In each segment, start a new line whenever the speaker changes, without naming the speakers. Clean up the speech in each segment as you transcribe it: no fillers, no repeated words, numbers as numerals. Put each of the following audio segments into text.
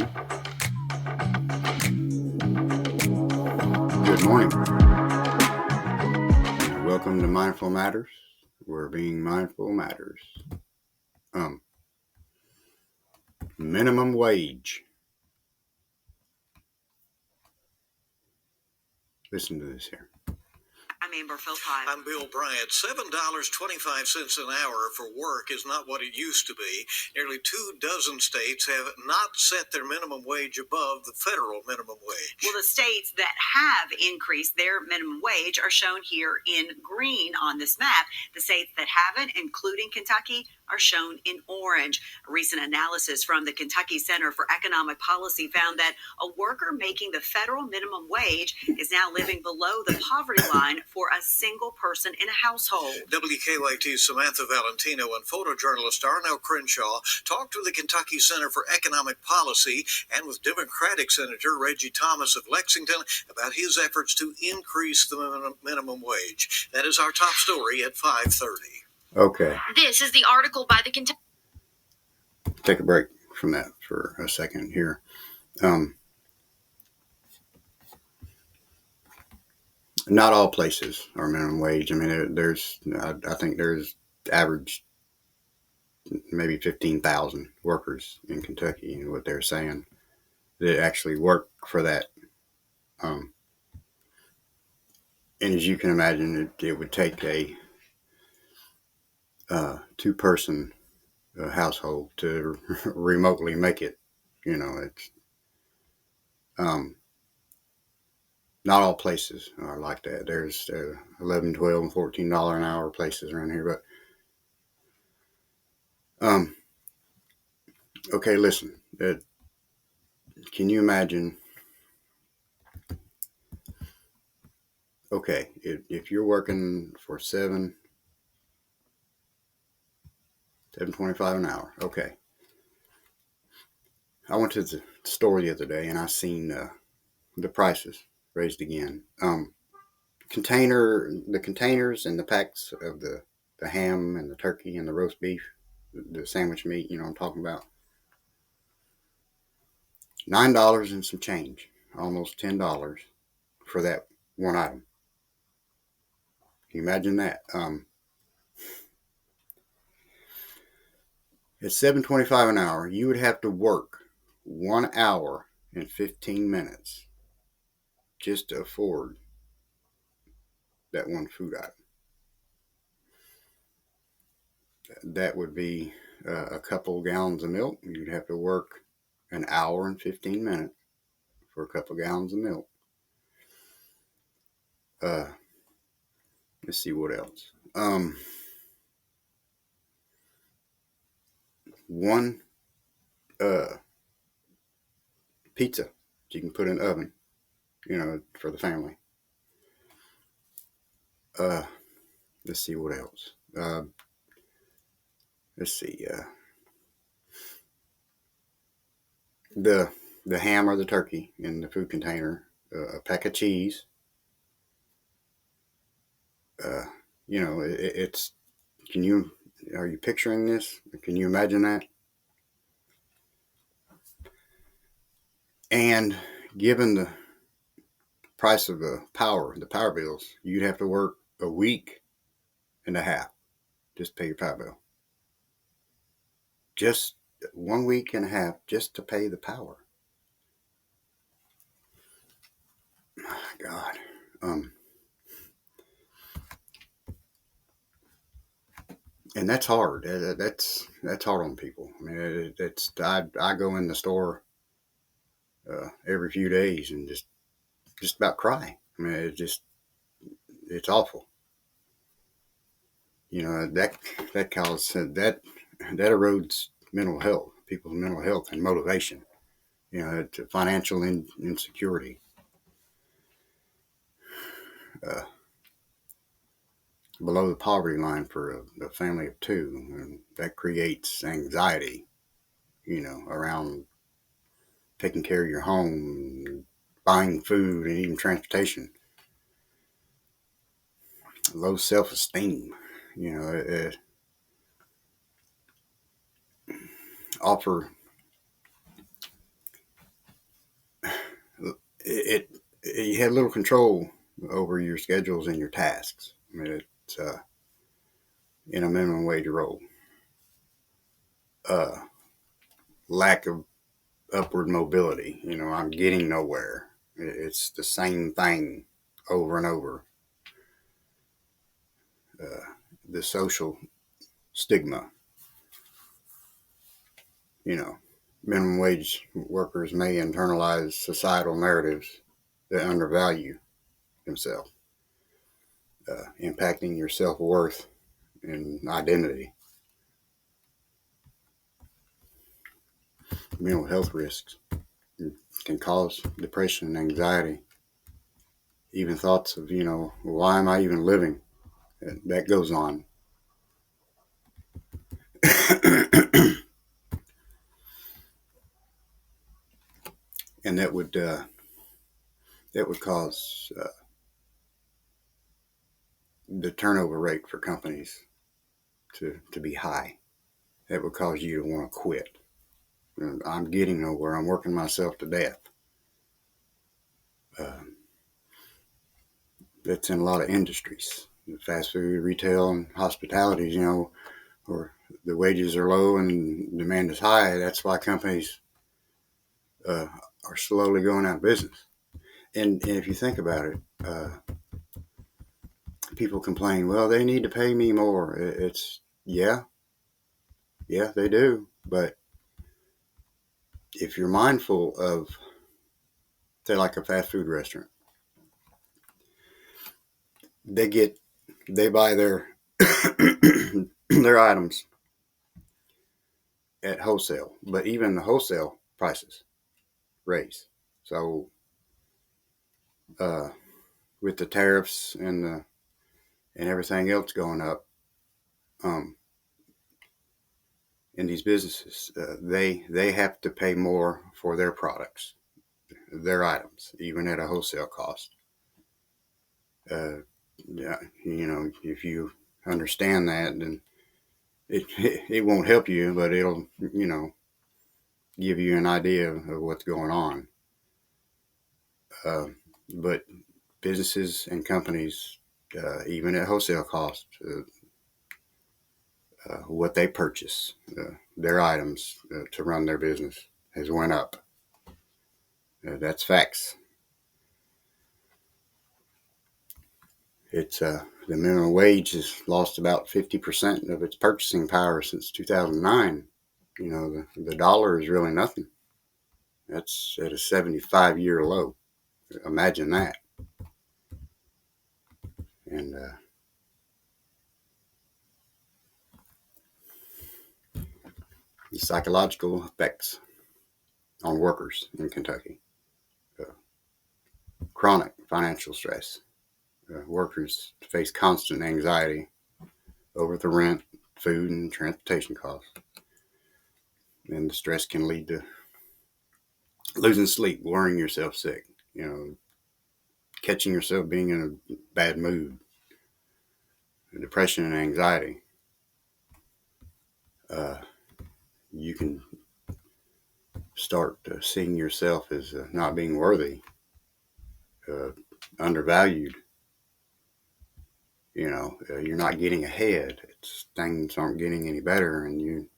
Kentucky. Good morning. Welcome to Mindful Matters, where being mindful matters. Minimum wage. Listen to this here.
I'm Amber Philpott.
I'm Bill Bryant. $7.25 an hour for work is not what it used to be. Nearly 24 states have not set their minimum wage above the federal minimum wage.
Well, the states that have increased their minimum wage are shown here in green on this map. The states that haven't, including Kentucky, are shown in orange. A recent analysis from the Kentucky Center for Economic Policy found that a worker making the federal minimum wage is now living below the poverty line for a single person in a household.
WKYT's Samantha Valentino and photojournalist Darnell Crenshaw talked to the Kentucky Center for Economic Policy and with Democratic Senator Reggie Thomas of Lexington about his efforts to increase the minimum wage. That is our top story at 5:30.
Okay.
This is the article by the Kentucky.
Take a break from that for a second here. Not all places are minimum wage. I mean, I think there's average maybe 15,000 workers in Kentucky, and what they're saying that actually work for that. And as you can imagine, it would take a two-person household to remotely make it. You know, it's not all places are like that. There's $11, $12, and $14 an hour places around here, but okay, listen. Can you imagine? Okay, if you're working for $7.25 an hour, okay. I went to the store the other day and I seen the prices raised again. The containers and the packs of the ham and the turkey and the roast beef, the sandwich meat, you know what I'm talking about. $9 and some change, almost $10 for that one item. Can you imagine that? At $7.25 an hour, you would have to work 1 hour and 15 minutes just to afford that one food item. That would be a couple gallons of milk. You'd have to work an hour and 15 minutes for a couple gallons of milk. Let's see what else. One pizza you can put in the oven, you know, for the family. Let's see what else. Let's see. The ham or the turkey in the food container, a pack of cheese. You know, it's. Are you picturing this? Can you imagine that? And given the price of the power bills, you'd have to work a week and a half just to pay your power bill. Just 1 week and a half just to pay the power. My God. And that's hard. That's hard on people. I mean, I go in the store every few days and just about cry. I mean, it's awful. You know, that causes that erodes mental health, people's mental health and motivation. You know, it's financial insecurity. Below the poverty line for a family of two, and that creates anxiety, you know, around taking care of your home, buying food, and even transportation. Low self-esteem, you know, offer have little control over your schedules and your tasks. I mean, it's in a minimum wage role. Lack of upward mobility. I'm getting nowhere. It's the same thing over and over. The social stigma. Minimum wage workers may internalize societal narratives that undervalue themselves, impacting your self-worth and identity. Mental health risks can cause depression and anxiety. Even thoughts of, why am I even living? That goes on. And that would cause the turnover rate for companies to be high. That would cause you to want to quit. I'm getting nowhere. I'm working myself to death. That's in a lot of industries, fast food, retail, and hospitality. Or the wages are low and demand is high. That's why companies are slowly going out of business. And if you think about it, people complain, well, they need to pay me more. It's, yeah, they do. But if you're mindful of, say, like a fast food restaurant, they buy their their items at wholesale, but even the wholesale prices raise. So with the tariffs and everything else going up, in these businesses, they have to pay more for their products, their items, even at a wholesale cost. Yeah, if you understand that, then it won't help you, but it'll give you an idea of what's going on. But businesses and companies, even at wholesale cost, what they purchase, their items to run their business has went up. That's facts. It's the minimum wage has lost about 50% of its purchasing power since 2009. The dollar is really nothing. That's at a 75-year low. Imagine that. And the psychological effects on workers in Kentucky. Chronic financial stress. Workers face constant anxiety over the rent, food, and transportation costs. And the stress can lead to losing sleep, worrying yourself sick, catching yourself being in a bad mood, depression and anxiety. You can start seeing yourself as not being worthy, undervalued. You're not getting ahead. Things aren't getting any better, and you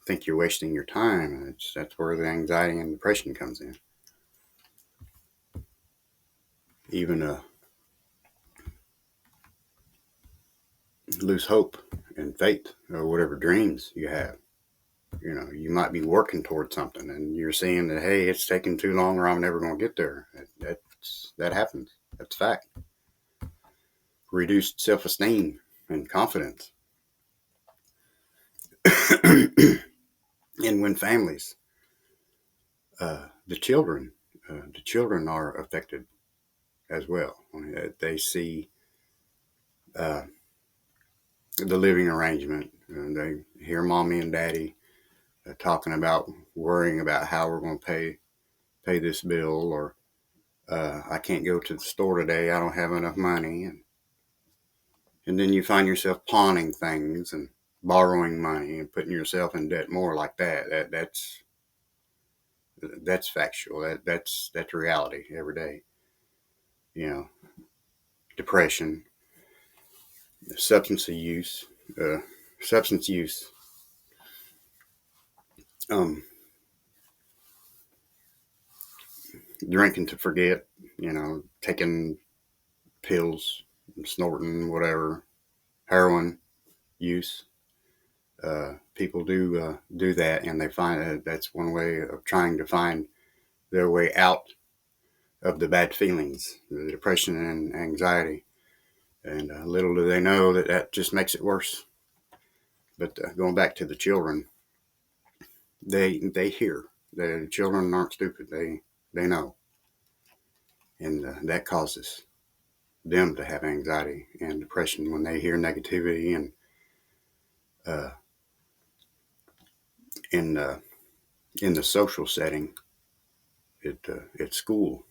think you're wasting your time. And that's where the anxiety and depression comes in. Even lose hope and faith or whatever dreams you have. You might be working towards something and you're seeing that, hey, it's taking too long or I'm never going to get there. That happens. That's fact. Reduced self-esteem and confidence. And when families, the children are affected as well. They see the living arrangement, and they hear mommy and daddy talking about worrying about how we're going to pay this bill, or I can't go to the store today, I don't have enough money, and then you find yourself pawning things and borrowing money and putting yourself in debt more like that. That's factual. That's reality every day. You know, depression, substance use, uh, substance use, um, drinking to forget. Taking pills, snorting, whatever, heroin use. People do that, and they find that's one way of trying to find their way out of the bad feelings, the depression and anxiety. And little do they know that that just makes it worse. But going back to the children, they hear. The children aren't stupid. They know, and that causes them to have anxiety and depression when they hear negativity and uh, in in the social setting, at school.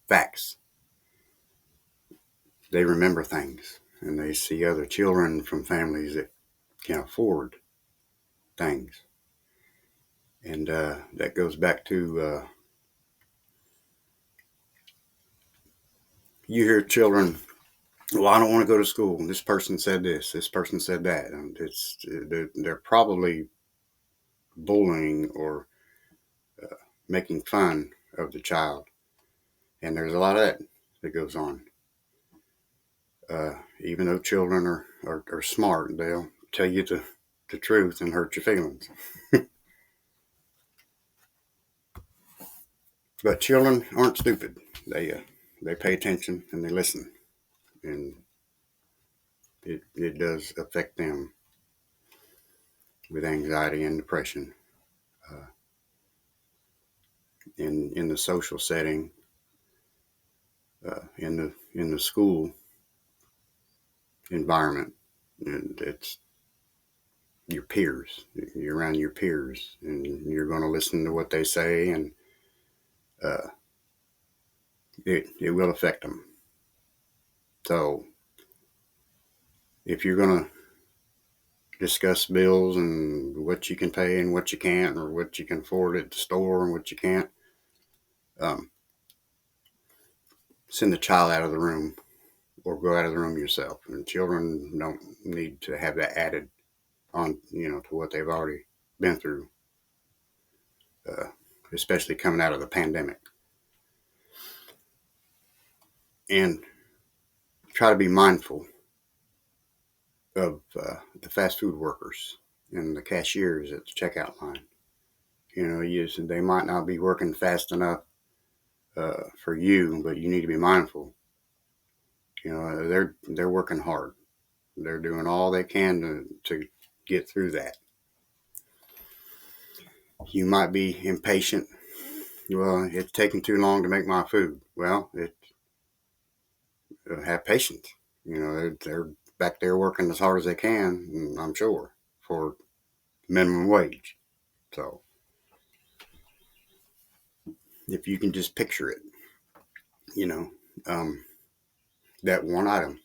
Facts. They remember things, and they see other children from families that can afford things, and that goes back to you hear children. Well, I don't want to go to school. This person said this. This person said that, and they're probably bullying or making fun of the child, and there's a lot of that goes on. Even though children are smart, they'll tell you the truth and hurt your feelings. But children aren't stupid. They pay attention and they listen, and it does affect them with anxiety and depression. Uh, in the social setting, in the school environment, and it's your peers. You're around your peers, and you're going to listen to what they say, and uh, it will affect them. So if you're going to discuss bills and what you can pay and what you can't, or what you can afford at the store and what you can't, um, send the child out of the room or go out of the room yourself. And children don't need to have that added on, to what they've already been through, uh, especially coming out of the pandemic. And try to be mindful of the fast food workers and the cashiers at the checkout line. They might not be working fast enough for you, but you need to be mindful. They're working hard. They're doing all they can to get through that. You might be impatient. Well, it's taking too long to make my food. Well, have patience. They're back there working as hard as they can, I'm sure, for minimum wage. So if you can just picture it, you know, um, that one item,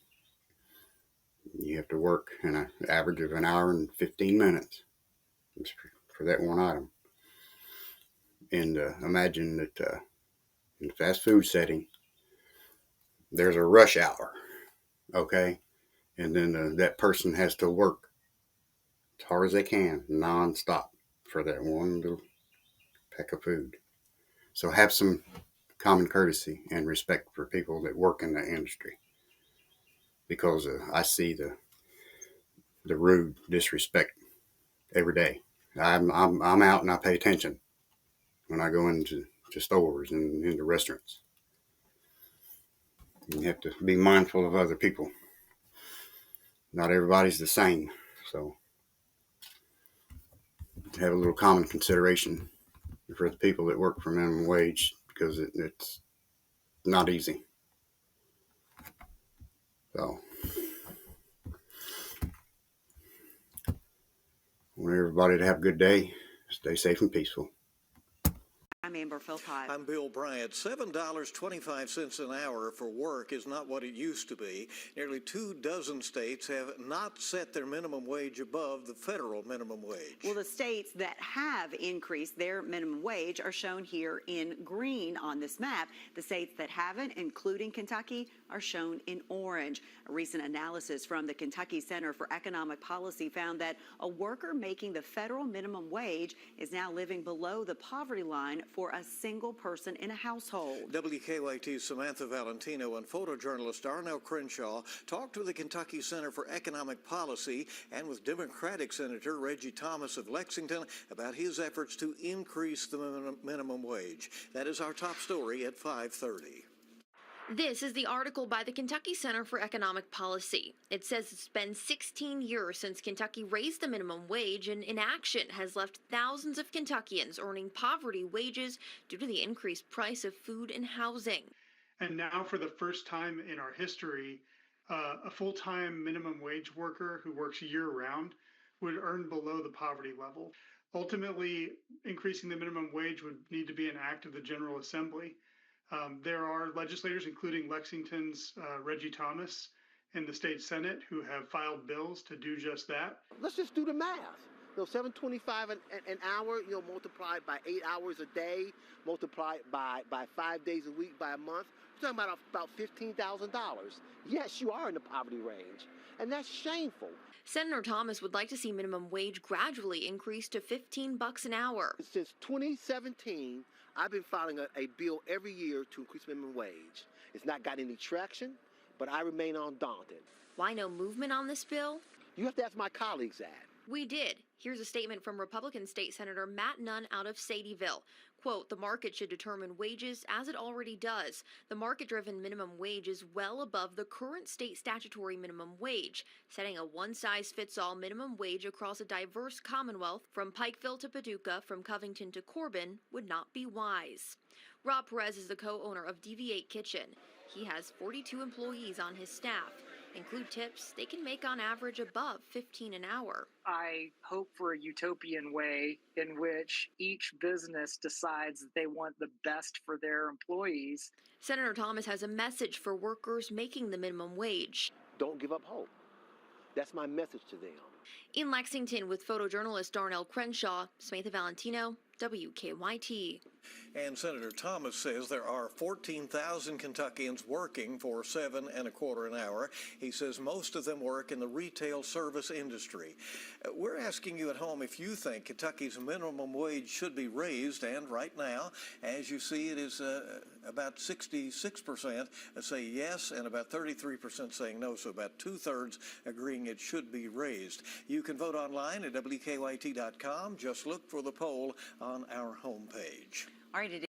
you have to work an average of an hour and 15 minutes for that one item. And imagine that in the fast food setting, there's a rush hour, okay? And then that person has to work as hard as they can, nonstop, for that one little peck of food. So have some common courtesy and respect for people that work in the industry, because I see the rude disrespect every day. I'm out and I pay attention when I go into stores and into restaurants. You have to be mindful of other people. Not everybody's the same, so have a little common consideration for the people that work for minimum wage, because it's not easy. So I want everybody to have a good day. Stay safe and peaceful.
I'm Amber Philpott.
I'm Bill Bryant. $7.25 an hour for work is not what it used to be. Nearly 24 states have not set their minimum wage above the federal minimum wage.
Well, the states that have increased their minimum wage are shown here in green on this map. The states that haven't, including Kentucky, are shown in orange. A recent analysis from the Kentucky Center for Economic Policy found that a worker making the federal minimum wage is now living below the poverty line for a single person in a household.
WKYT's Samantha Valentino and photojournalist Darnell Crenshaw talked to the Kentucky Center for Economic Policy and with Democratic Senator Reggie Thomas of Lexington about his efforts to increase the minimum wage. That is our top story at 5:30.
This is the article by the Kentucky Center for Economic Policy. It says it's been 16 years since Kentucky raised the minimum wage, and inaction has left thousands of Kentuckians earning poverty wages due to the increased price of food and housing.
And now, for the first time in our history, a full-time minimum wage worker who works year-round would earn below the poverty level. Ultimately, increasing the minimum wage would need to be an act of the General Assembly. There are legislators, including Lexington's Reggie Thomas and the state Senate, who have filed bills to do just that.
Let's just do the math. $7.25 an hour, multiplied by 8 hours a day, multiplied by 5 days a week, by a month. We're talking about $15,000. Yes, you are in the poverty range, and that's shameful.
Senator Thomas would like to see minimum wage gradually increase to $15 an hour.
Since 2017, I've been filing a bill every year to increase minimum wage. It's not got any traction, but I remain undaunted.
Why no movement on this bill?
You have to ask my colleagues that.
We did. Here's a statement from Republican State Senator Matt Nunn out of Sadieville. Quote, the market should determine wages as it already does. The market-driven minimum wage is well above the current state statutory minimum wage. Setting a one-size-fits-all minimum wage across a diverse Commonwealth from Pikeville to Paducah, from Covington to Corbin, would not be wise. Rob Perez is the co-owner of DV8 Kitchen. He has 42 employees on his staff. Include tips, they can make on average above $15 an hour.
I hope for a utopian way in which each business decides that they want the best for their employees.
Senator Thomas has a message for workers making the minimum wage.
Don't give up hope. That's my message to them.
In Lexington with photojournalist Darnell Crenshaw, Samantha Valentino, WKYT.
And Senator Thomas says there are 14,000 Kentuckians working for $7.25 an hour. He says most of them work in the retail service industry. We're asking you at home if you think Kentucky's minimum wage should be raised, and right now, as you see, it is about 66% say yes and about 33% saying no, so about two-thirds agreeing it should be raised. You can vote online at WKYT.com. Just look for the poll on our homepage.
All right,